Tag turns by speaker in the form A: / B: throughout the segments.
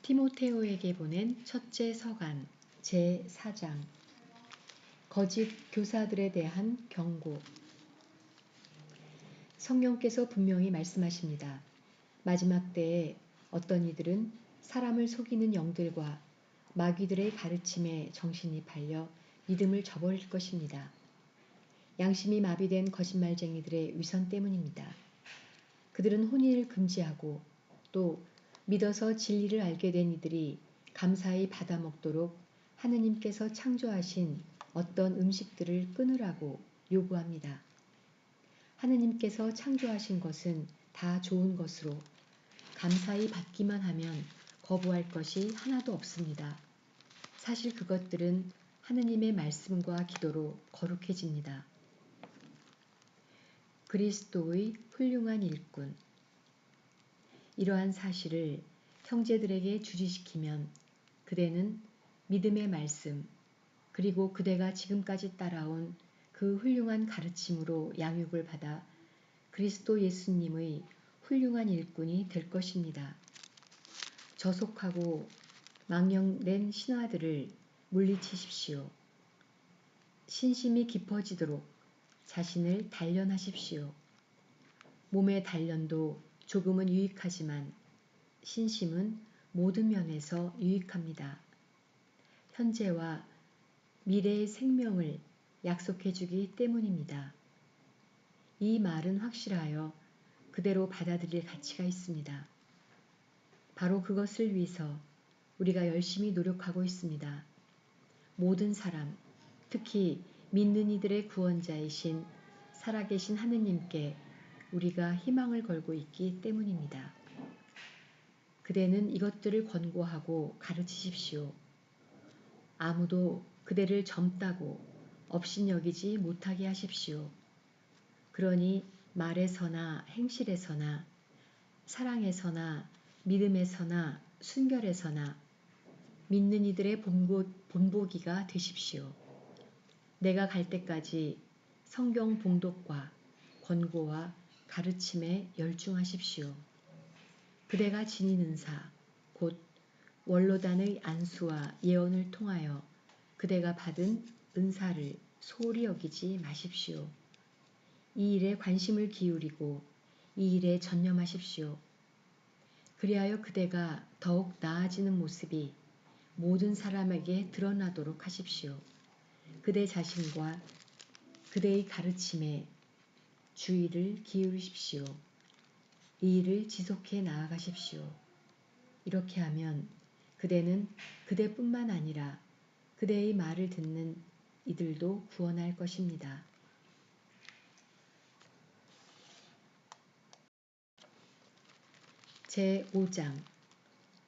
A: 티모테오에게 보낸 첫째 서간 제4장 거짓 교사들에 대한 경고. 성령께서 분명히 말씀하십니다. 마지막 때에 어떤 이들은 사람을 속이는 영들과 마귀들의 가르침에 정신이 팔려 믿음을 저버릴 것입니다. 양심이 마비된 거짓말쟁이들의 위선 때문입니다. 그들은 혼인을 금지하고 또 믿어서 진리를 알게 된 이들이 감사히 받아 먹도록 하느님께서 창조하신 어떤 음식들을 끊으라고 요구합니다. 하느님께서 창조하신 것은 다 좋은 것으로 감사히 받기만 하면 거부할 것이 하나도 없습니다. 사실 그것들은 하느님의 말씀과 기도로 거룩해집니다. 그리스도의 훌륭한 일꾼. 이러한 사실을 형제들에게 주지시키면 그대는 믿음의 말씀 그리고 그대가 지금까지 따라온 그 훌륭한 가르침으로 양육을 받아 그리스도 예수님의 훌륭한 일꾼이 될 것입니다. 저속하고 망령된 신화들을 물리치십시오. 신심이 깊어지도록 자신을 단련하십시오. 몸의 단련도 조금은 유익하지만 신심은 모든 면에서 유익합니다. 현재와 미래의 생명을 약속해 주기 때문입니다. 이 말은 확실하여 그대로 받아들일 가치가 있습니다. 바로 그것을 위해서 우리가 열심히 노력하고 있습니다. 모든 사람, 특히 믿는 이들의 구원자이신 살아계신 하느님께 우리가 희망을 걸고 있기 때문입니다. 그대는 이것들을 권고하고 가르치십시오. 아무도 그대를 젊다고 업신여기지 못하게 하십시오. 그러니 말에서나 행실에서나 사랑에서나 믿음에서나 순결에서나 믿는 이들의 본보기가 되십시오. 내가 갈 때까지 성경 봉독과 권고와 가르침에 열중하십시오. 그대가 지닌 은사, 곧 원로단의 안수와 예언을 통하여 그대가 받은 은사를 소홀히 여기지 마십시오. 이 일에 관심을 기울이고 이 일에 전념하십시오. 그리하여 그대가 더욱 나아지는 모습이 모든 사람에게 드러나도록 하십시오. 그대 자신과 그대의 가르침에 주의를 기울이십시오. 이 일을 지속해 나아가십시오. 이렇게 하면 그대는 그대뿐만 아니라 그대의 말을 듣는 이들도 구원할 것입니다. 제5장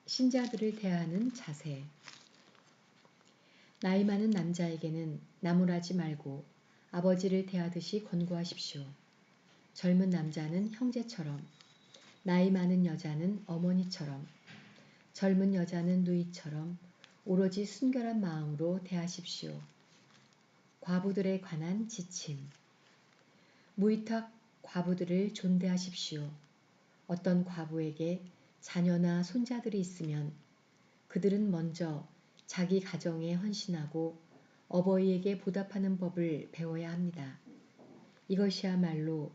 A: 신자들을 대하는 자세. 나이 많은 남자에게는 나무라지 말고 아버지를 대하듯이 권고하십시오. 젊은 남자는 형제처럼, 나이 많은 여자는 어머니처럼, 젊은 여자는 누이처럼 오로지 순결한 마음으로 대하십시오. 과부들에 관한 지침. 무위탁 과부들을 존대하십시오. 어떤 과부에게 자녀나 손자들이 있으면 그들은 먼저 자기 가정에 헌신하고 어버이에게 보답하는 법을 배워야 합니다. 이것이야말로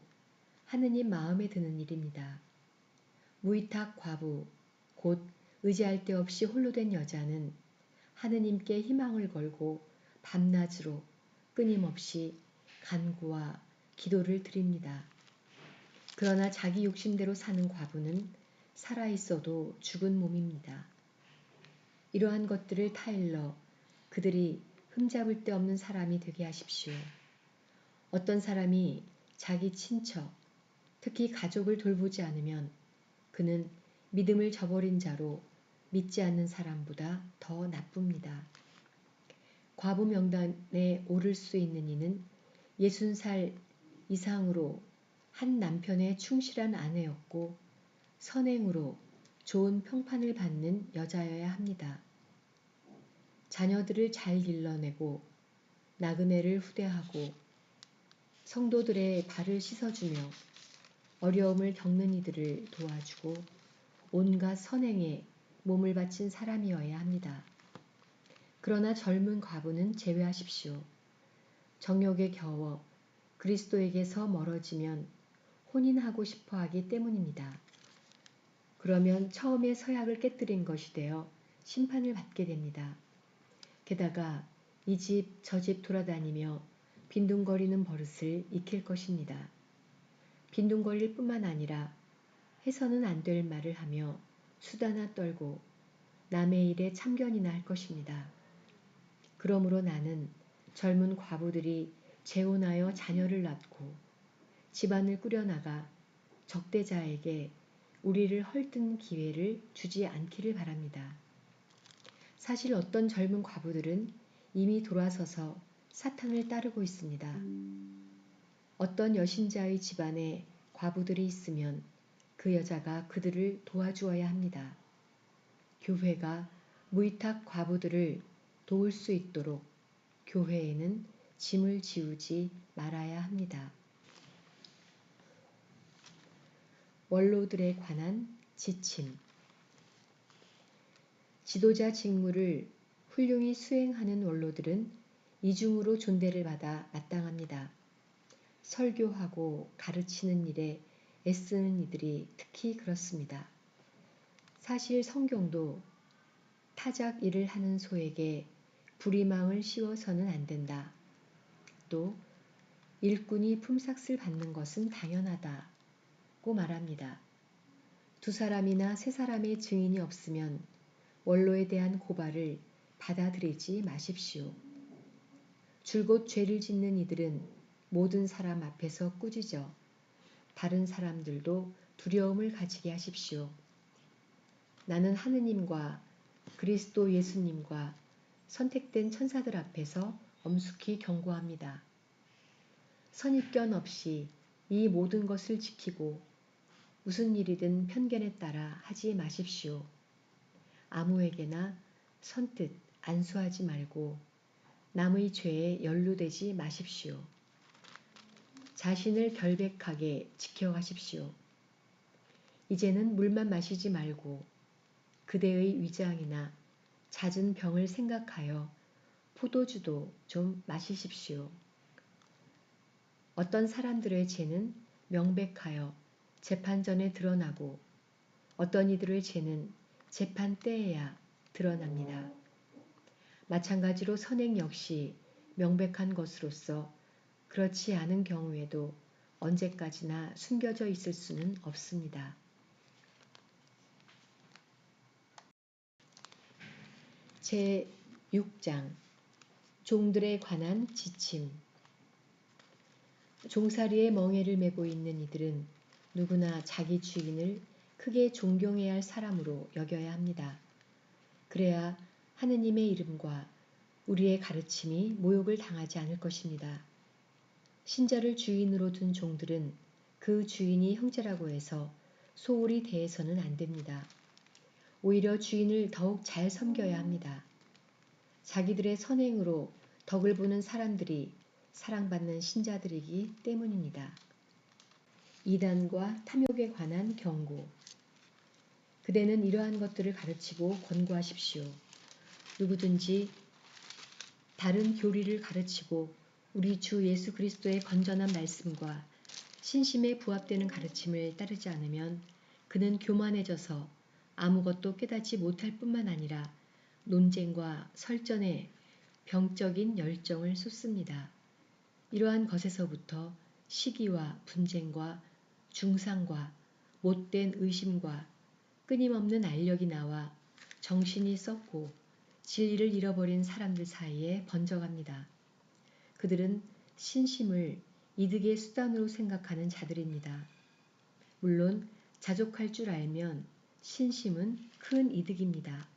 A: 하느님 마음에 드는 일입니다. 무위탁 과부, 곧 의지할 데 없이 홀로 된 여자는 하느님께 희망을 걸고 밤낮으로 끊임없이 간구와 기도를 드립니다. 그러나 자기 욕심대로 사는 과부는 살아있어도 죽은 몸입니다. 이러한 것들을 타일러 그들이 흠잡을 데 없는 사람이 되게 하십시오. 어떤 사람이 자기 친척, 특히 가족을 돌보지 않으면 그는 믿음을 저버린 자로 믿지 않는 사람보다 더 나쁩니다. 과부 명단에 오를 수 있는 이는 60살 이상으로 한 남편의 충실한 아내였고 선행으로 좋은 평판을 받는 여자여야 합니다. 자녀들을 잘 길러내고 나그네를 후대하고 성도들의 발을 씻어주며 어려움을 겪는 이들을 도와주고 온갖 선행에 몸을 바친 사람이어야 합니다. 그러나 젊은 과부는 제외하십시오. 정욕에 겨워 그리스도에게서 멀어지면 혼인하고 싶어 하기 때문입니다. 그러면 처음에 서약을 깨뜨린 것이 되어 심판을 받게 됩니다. 게다가 이 집 저 집 돌아다니며 빈둥거리는 버릇을 익힐 것입니다. 빈둥거릴 뿐만 아니라 해서는 안 될 말을 하며 수다나 떨고 남의 일에 참견이나 할 것입니다. 그러므로 나는 젊은 과부들이 재혼하여 자녀를 낳고 집안을 꾸려나가 적대자에게 우리를 헐뜯는 기회를 주지 않기를 바랍니다. 사실 어떤 젊은 과부들은 이미 돌아서서 사탄을 따르고 있습니다. 어떤 여신자의 집안에 과부들이 있으면 그 여자가 그들을 도와주어야 합니다. 교회가 무위탁 과부들을 도울 수 있도록 교회에는 짐을 지우지 말아야 합니다. 원로들에 관한 지침. 지도자 직무를 훌륭히 수행하는 원로들은 이중으로 존대를 받아 마땅합니다. 설교하고 가르치는 일에 애쓰는 이들이 특히 그렇습니다. 사실 성경도 타작 일을 하는 소에게 부리망을 씌워서는 안 된다. 또 일꾼이 품삯을 받는 것은 당연하다고 말합니다. 두 사람이나 세 사람의 증인이 없으면 원로에 대한 고발을 받아들이지 마십시오. 줄곧 죄를 짓는 이들은 모든 사람 앞에서 꾸짖어 다른 사람들도 두려움을 가지게 하십시오. 나는 하느님과 그리스도 예수님과 선택된 천사들 앞에서 엄숙히 경고합니다. 선입견 없이 이 모든 것을 지키고 무슨 일이든 편견에 따라 하지 마십시오. 아무에게나 선뜻 안수하지 말고 남의 죄에 연루되지 마십시오. 자신을 결백하게 지켜가십시오. 이제는 물만 마시지 말고 그대의 위장이나 잦은 병을 생각하여 포도주도 좀 마시십시오. 어떤 사람들의 죄는 명백하여 재판 전에 드러나고 어떤 이들의 죄는 재판 때에야 드러납니다. 마찬가지로 선행 역시 명백한 것으로서 그렇지 않은 경우에도 언제까지나 숨겨져 있을 수는 없습니다. 제6장 종들에 관한 지침. 종살이에 멍에를 메고 있는 이들은 누구나 자기 주인을 크게 존경해야 할 사람으로 여겨야 합니다. 그래야 하느님의 이름과 우리의 가르침이 모욕을 당하지 않을 것입니다. 신자를 주인으로 둔 종들은 그 주인이 형제라고 해서 소홀히 대해서는 안 됩니다. 오히려 주인을 더욱 잘 섬겨야 합니다. 자기들의 선행으로 덕을 보는 사람들이 사랑받는 신자들이기 때문입니다. 이단과 탐욕에 관한 경고. 그대는 이러한 것들을 가르치고 권고하십시오. 누구든지 다른 교리를 가르치고 우리 주 예수 그리스도의 건전한 말씀과 신심에 부합되는 가르침을 따르지 않으면 그는 교만해져서 아무것도 깨닫지 못할 뿐만 아니라 논쟁과 설전에 병적인 열정을 쏟습니다. 이러한 것에서부터 시기와 분쟁과 중상과 못된 의심과 끊임없는 알력이 나와 정신이 썩고 진리를 잃어버린 사람들 사이에 번져갑니다. 그들은 신심을 이득의 수단으로 생각하는 자들입니다. 물론 자족할 줄 알면 신심은 큰 이득입니다.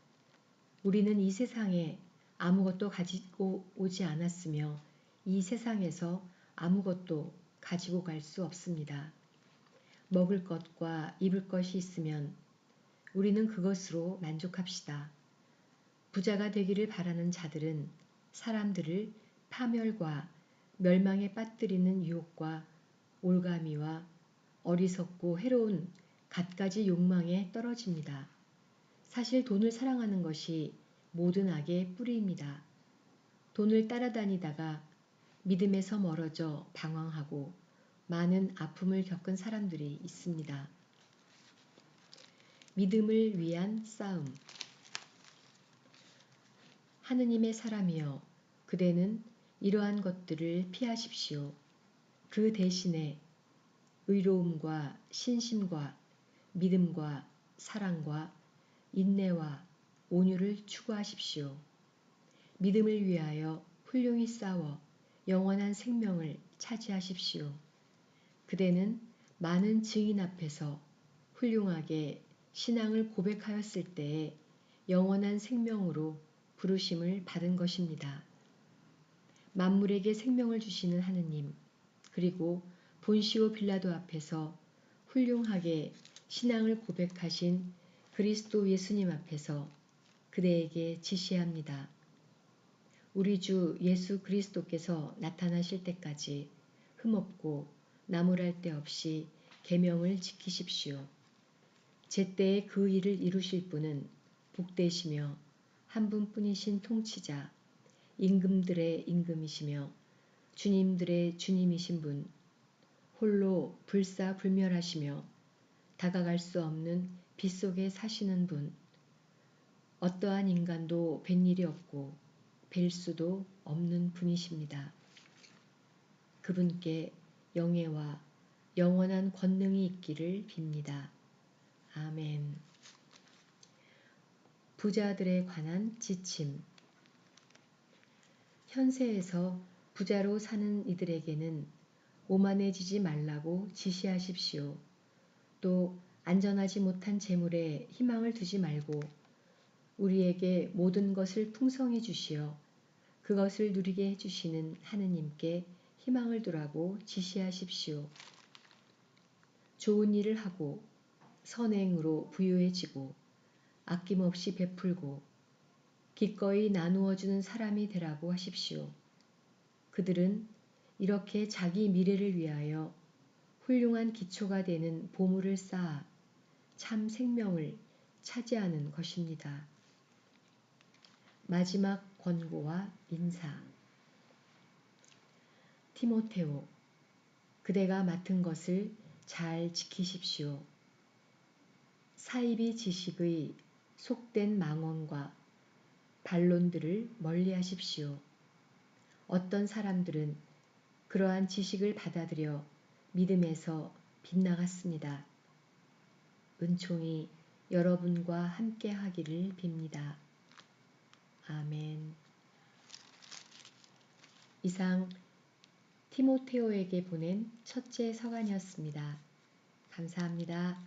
A: 우리는 이 세상에 아무것도 가지고 오지 않았으며 이 세상에서 아무것도 가지고 갈 수 없습니다. 먹을 것과 입을 것이 있으면 우리는 그것으로 만족합시다. 부자가 되기를 바라는 자들은 사람들을 파멸과 멸망에 빠뜨리는 유혹과 올가미와 어리석고 해로운 갖가지 욕망에 떨어집니다. 사실 돈을 사랑하는 것이 모든 악의 뿌리입니다. 돈을 따라다니다가 믿음에서 멀어져 방황하고 많은 아픔을 겪은 사람들이 있습니다. 믿음을 위한 싸움. 하느님의 사람이여, 그대는 이러한 것들을 피하십시오. 그 대신에 의로움과 신심과 믿음과 사랑과 인내와 온유를 추구하십시오. 믿음을 위하여 훌륭히 싸워 영원한 생명을 차지하십시오. 그대는 많은 증인 앞에서 훌륭하게 신앙을 고백하였을 때에 영원한 생명으로 부르심을 받은 것입니다. 만물에게 생명을 주시는 하느님, 그리고 본시오 빌라도 앞에서 훌륭하게 신앙을 고백하신 그리스도 예수님 앞에서 그대에게 지시합니다. 우리 주 예수 그리스도께서 나타나실 때까지 흠없고 나무랄 데 없이 계명을 지키십시오. 제때에 그 일을 이루실 분은 복되시며 한 분뿐이신 통치자, 임금들의 임금이시며 주님들의 주님이신 분, 홀로 불사불멸하시며 다가갈 수 없는 빛 속에 사시는 분, 어떠한 인간도 뵌 일이 없고 뵐 수도 없는 분이십니다. 그분께 영예와 영원한 권능이 있기를 빕니다. 아멘. 부자들에 관한 지침. 현세에서 부자로 사는 이들에게는 오만해지지 말라고 지시하십시오. 또 안전하지 못한 재물에 희망을 두지 말고 우리에게 모든 것을 풍성히 주시어 그것을 누리게 해주시는 하느님께 희망을 두라고 지시하십시오. 좋은 일을 하고 선행으로 부유해지고 아낌없이 베풀고 기꺼이 나누어주는 사람이 되라고 하십시오. 그들은 이렇게 자기 미래를 위하여 훌륭한 기초가 되는 보물을 쌓아 참 생명을 차지하는 것입니다. 마지막 권고와 인사. 티모테오, 그대가 맡은 것을 잘 지키십시오. 사이비 지식의 속된 망언과 반론들을 멀리하십시오. 어떤 사람들은 그러한 지식을 받아들여 믿음에서 빗나갔습니다. 은총이 여러분과 함께 하기를 빕니다. 아멘. 이상 티모테오에게 보낸 첫째 서간이었습니다. 감사합니다.